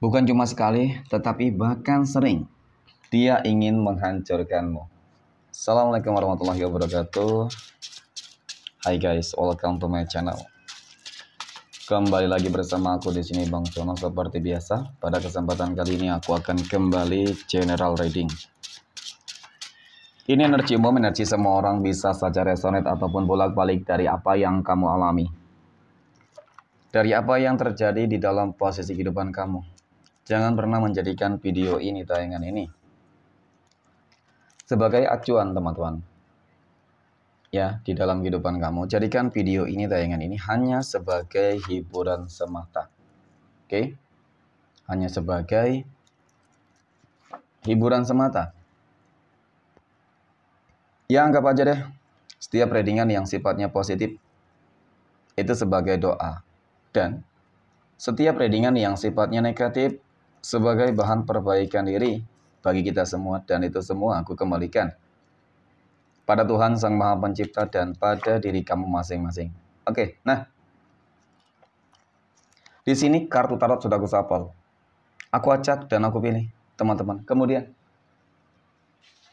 Bukan cuma sekali, tetapi bahkan sering. Dia ingin menghancurkanmu. Assalamualaikum warahmatullahi wabarakatuh. Hai guys, welcome to my channel. Kembali lagi bersama aku di sini Bang Cono seperti biasa. Pada kesempatan kali ini aku akan kembali general reading. Ini energi umum, energi semua orang, bisa saja resonate ataupun bolak-balik dari apa yang kamu alami. Dari apa yang terjadi di dalam posisi kehidupan kamu. Jangan pernah menjadikan video ini, tayangan ini, sebagai acuan teman-teman. Ya, di dalam kehidupan kamu, jadikan video ini, tayangan ini hanya sebagai hiburan semata. Oke? Hanya sebagai hiburan semata. Ya, anggap aja deh, setiap readingan yang sifatnya positif itu sebagai doa. Dan setiap readingan yang sifatnya negatif sebagai bahan perbaikan diri bagi kita semua, dan itu semua aku kembalikan pada Tuhan Sang Maha Pencipta dan pada diri kamu masing-masing. Oke, nah di sini kartu tarot sudah aku shuffle, aku acak dan aku pilih teman-teman. Kemudian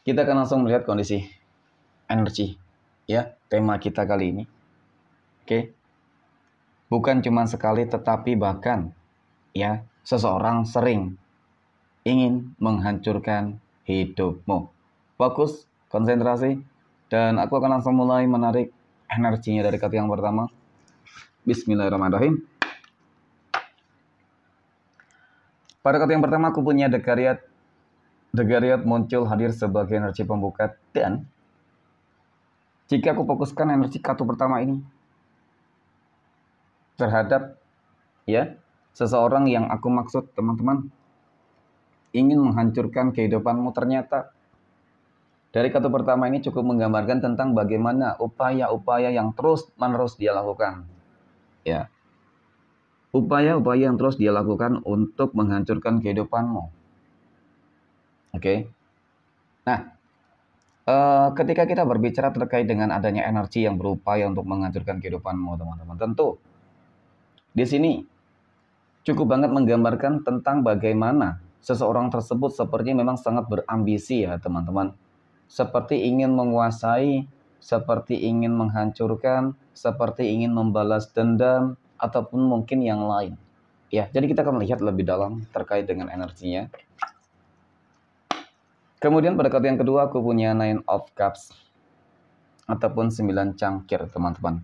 kita akan langsung melihat kondisi energi, ya, tema kita kali ini. Oke, bukan cuma sekali tetapi bahkan, ya, seseorang sering ingin menghancurkan hidupmu. Fokus, konsentrasi, dan aku akan langsung mulai menarik energinya dari kartu yang pertama. Bismillahirrahmanirrahim. Pada kartu yang pertama aku punya The Chariot. The Chariot muncul hadir sebagai energi pembuka, dan jika aku fokuskan energi kartu pertama ini terhadap, ya, seseorang yang aku maksud teman-teman, ingin menghancurkan kehidupanmu, ternyata dari kartu pertama ini cukup menggambarkan tentang bagaimana upaya-upaya yang terus-menerus dia lakukan. Ya. Upaya-upaya yang terus dia lakukan untuk menghancurkan kehidupanmu. Oke. Nah, ketika kita berbicara terkait dengan adanya energi yang berupaya untuk menghancurkan kehidupanmu, teman-teman, tentu di sini cukup banget menggambarkan tentang bagaimana seseorang tersebut seperti memang sangat berambisi, ya teman-teman. Seperti ingin menguasai, seperti ingin menghancurkan, seperti ingin membalas dendam, ataupun mungkin yang lain. Ya, jadi kita akan melihat lebih dalam terkait dengan energinya. Kemudian pada kartu yang kedua aku punya Nine of Cups ataupun 9 cangkir, teman-teman.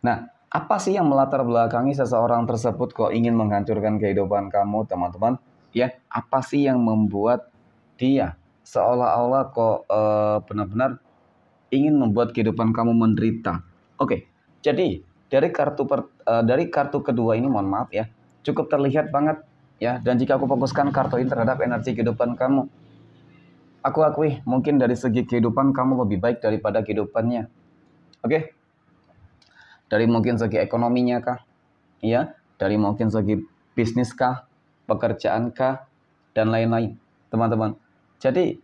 Nah, apa sih yang melatar belakangi seseorang tersebut kok ingin menghancurkan kehidupan kamu, teman-teman? Ya, apa sih yang membuat dia seolah-olah kok benar-benar ingin membuat kehidupan kamu menderita? Oke, jadi dari kartu kedua ini, mohon maaf ya, cukup terlihat banget ya. Dan jika aku fokuskan kartu ini terhadap energi kehidupan kamu, aku akui mungkin dari segi kehidupan kamu lebih baik daripada kehidupannya. Oke? Dari mungkin segi ekonominya kah? Ya, dari mungkin segi bisnis kah? Pekerjaan kah? Dan lain-lain, teman-teman. Jadi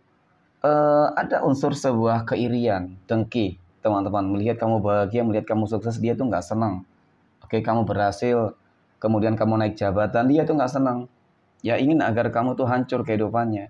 ada unsur sebuah keirian, dengki, teman-teman. Melihat kamu bahagia, melihat kamu sukses, dia tuh nggak senang. Oke, kamu berhasil, kemudian kamu naik jabatan, dia tuh nggak senang. Ya, ingin agar kamu tuh hancur kehidupannya.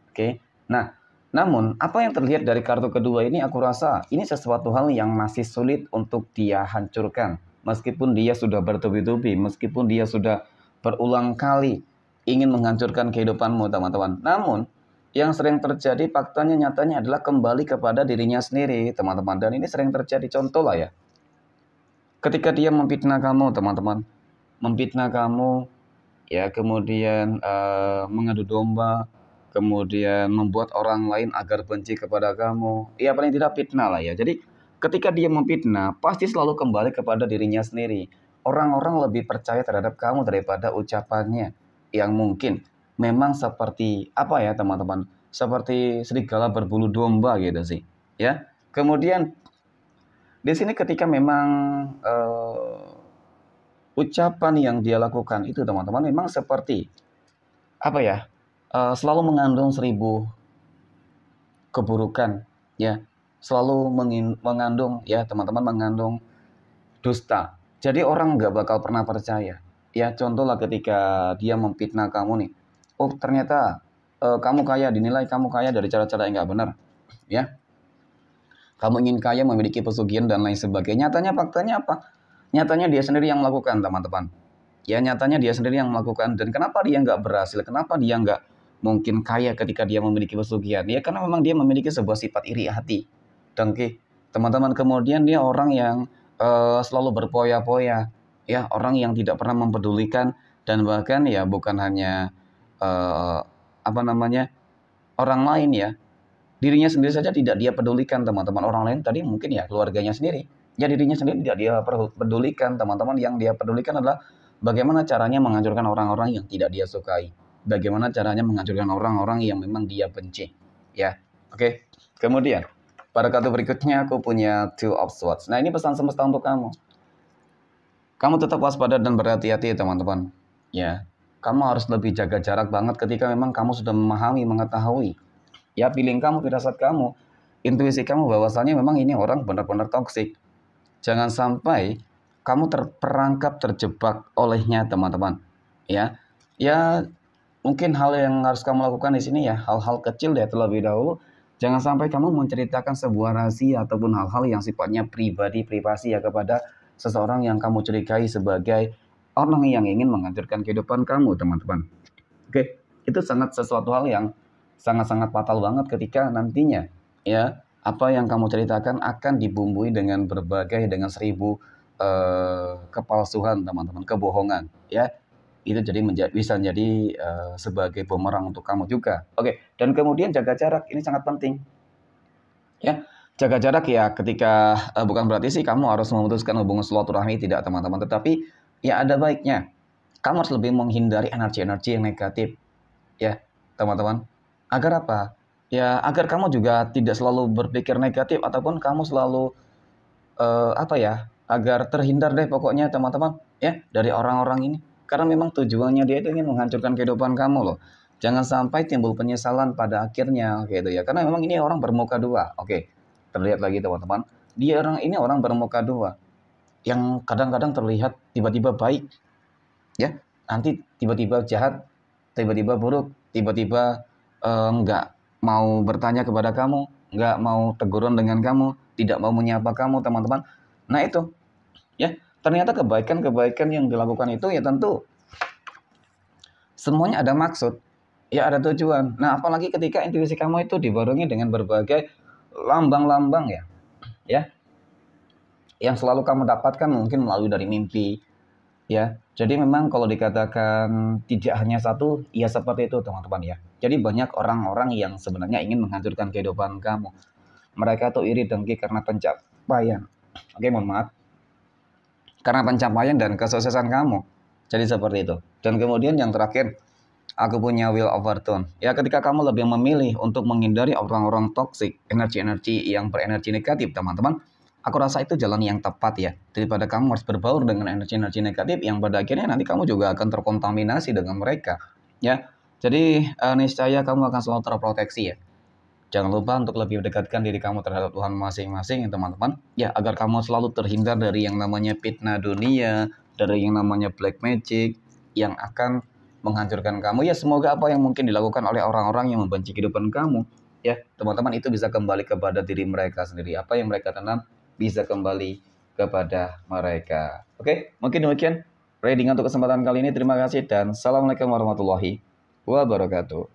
Oke, nah, namun apa yang terlihat dari kartu kedua ini, aku rasa ini sesuatu hal yang masih sulit untuk dia hancurkan. Meskipun dia sudah bertubi-tubi, meskipun dia sudah berulang kali ingin menghancurkan kehidupanmu, teman-teman. Namun, yang sering terjadi faktanya nyatanya adalah kembali kepada dirinya sendiri, teman-teman. Dan ini sering terjadi, contoh lah ya. Ketika dia memfitnah kamu, teman-teman. Memfitnah kamu, ya, kemudian mengadu domba, kemudian membuat orang lain agar benci kepada kamu. Ya, paling tidak fitnah lah ya. Jadi ketika dia memfitnah, pasti selalu kembali kepada dirinya sendiri. Orang-orang lebih percaya terhadap kamu daripada ucapannya, yang mungkin memang seperti apa ya, teman-teman? Seperti serigala berbulu domba gitu sih. Ya. Kemudian di sini ketika memang ucapan yang dia lakukan itu, teman-teman, memang seperti apa ya? Selalu mengandung 1000 keburukan, ya. Selalu mengandung, ya teman-teman, mengandung dusta. Jadi orang nggak bakal pernah percaya. Ya, contohlah ketika dia memfitnah kamu nih. Oh, ternyata kamu kaya, dinilai kamu kaya dari cara-cara yang nggak benar. Ya, kamu ingin kaya, memiliki pesugihan dan lain sebagainya. Nyatanya faktanya apa? Nyatanya dia sendiri yang melakukan, teman-teman. Ya, nyatanya dia sendiri yang melakukan. Dan kenapa dia nggak berhasil? Kenapa dia nggak mungkin kaya ketika dia memiliki pesugihan? Ya, karena memang dia memiliki sebuah sifat iri hati. Dengki. Teman-teman, kemudian dia orang yang selalu berpoya-poya. Ya, orang yang tidak pernah mempedulikan. Dan bahkan ya bukan hanya eh, apa namanya orang lain ya, dirinya sendiri saja tidak dia pedulikan, teman-teman. Orang lain tadi mungkin ya keluarganya sendiri, ya dirinya sendiri tidak dia pedulikan, teman-teman. Yang dia pedulikan adalah bagaimana caranya menghancurkan orang-orang yang tidak dia sukai, bagaimana caranya menghancurkan orang-orang yang memang dia benci, ya. Oke. Kemudian pada kartu berikutnya aku punya Two of Swords. Nah, ini pesan semesta untuk kamu. Kamu tetap waspada dan berhati-hati, teman-teman. Ya, kamu harus lebih jaga jarak banget ketika memang kamu sudah memahami, mengetahui. Ya, feeling kamu, firasat kamu, intuisi kamu bahwasannya memang ini orang benar-benar toksik. Jangan sampai kamu terperangkap, terjebak olehnya, teman-teman. Ya, ya mungkin hal yang harus kamu lakukan di sini ya, hal-hal kecil ya terlebih dahulu. Jangan sampai kamu menceritakan sebuah rahasia ataupun hal-hal yang sifatnya pribadi, privasi ya kepada seseorang yang kamu curigai sebagai orang yang ingin menghancurkan kehidupan kamu, teman-teman. Oke, itu sangat sesuatu hal yang sangat-sangat fatal banget ketika nantinya ya apa yang kamu ceritakan akan dibumbui dengan berbagai, dengan seribu kepalsuan, teman-teman, kebohongan ya. Itu jadi bisa menjadi sebagai bumerang untuk kamu juga. Oke, dan kemudian jaga jarak, ini sangat penting ya. Jaga jarak ya ketika bukan berarti sih kamu harus memutuskan hubungan silaturahmi, tidak, teman-teman, tetapi ya ada baiknya kamu harus lebih menghindari energi-energi yang negatif ya, teman-teman. Agar apa? Ya, agar kamu juga tidak selalu berpikir negatif ataupun kamu selalu apa ya? Agar terhindar deh pokoknya, teman-teman, ya, dari orang-orang ini. Karena memang tujuannya dia itu ingin menghancurkan kehidupan kamu loh. Jangan sampai timbul penyesalan pada akhirnya gitu ya. Karena memang ini orang bermuka dua. Oke. Terlihat lagi, teman-teman. Dia orang ini orang bermuka dua yang kadang-kadang terlihat tiba-tiba baik ya, nanti tiba-tiba jahat, tiba-tiba buruk, tiba-tiba nggak mau bertanya kepada kamu, nggak mau teguran dengan kamu, tidak mau menyapa kamu, teman-teman. Nah itu, ya, ternyata kebaikan-kebaikan yang dilakukan itu ya tentu semuanya ada maksud, ya ada tujuan. Nah, apalagi ketika intuisi kamu itu dibarengi dengan berbagai lambang-lambang ya, yang selalu kamu dapatkan mungkin melalui dari mimpi, ya. Jadi memang kalau dikatakan tidak hanya satu, ya seperti itu, teman-teman ya. Jadi banyak orang-orang yang sebenarnya ingin menghancurkan kehidupan kamu. Mereka tuh iri dengki karena pencapaian. Oke, mohon maaf. Karena pencapaian dan kesuksesan kamu. Jadi seperti itu. Dan kemudian yang terakhir, aku punya Wheel of Fortune. Ya, ketika kamu lebih memilih untuk menghindari orang-orang toksik, energi-energi yang berenergi negatif, teman-teman, aku rasa itu jalan yang tepat ya. Daripada kamu harus berbaur dengan energi-energi negatif yang pada akhirnya nanti kamu juga akan terkontaminasi dengan mereka. Ya, jadi niscaya kamu akan selalu terproteksi ya. Jangan lupa untuk lebih mendekatkan diri kamu terhadap Tuhan masing-masing ya, teman-teman. Ya, agar kamu selalu terhindar dari yang namanya fitnah dunia, dari yang namanya black magic yang akan menghancurkan kamu. Ya, semoga apa yang mungkin dilakukan oleh orang-orang yang membenci kehidupan kamu, ya, teman-teman, itu bisa kembali kepada diri mereka sendiri. Apa yang mereka tanam bisa kembali kepada mereka. Oke, mungkin demikian reading untuk kesempatan kali ini. Terima kasih dan assalamualaikum warahmatullahi wabarakatuh.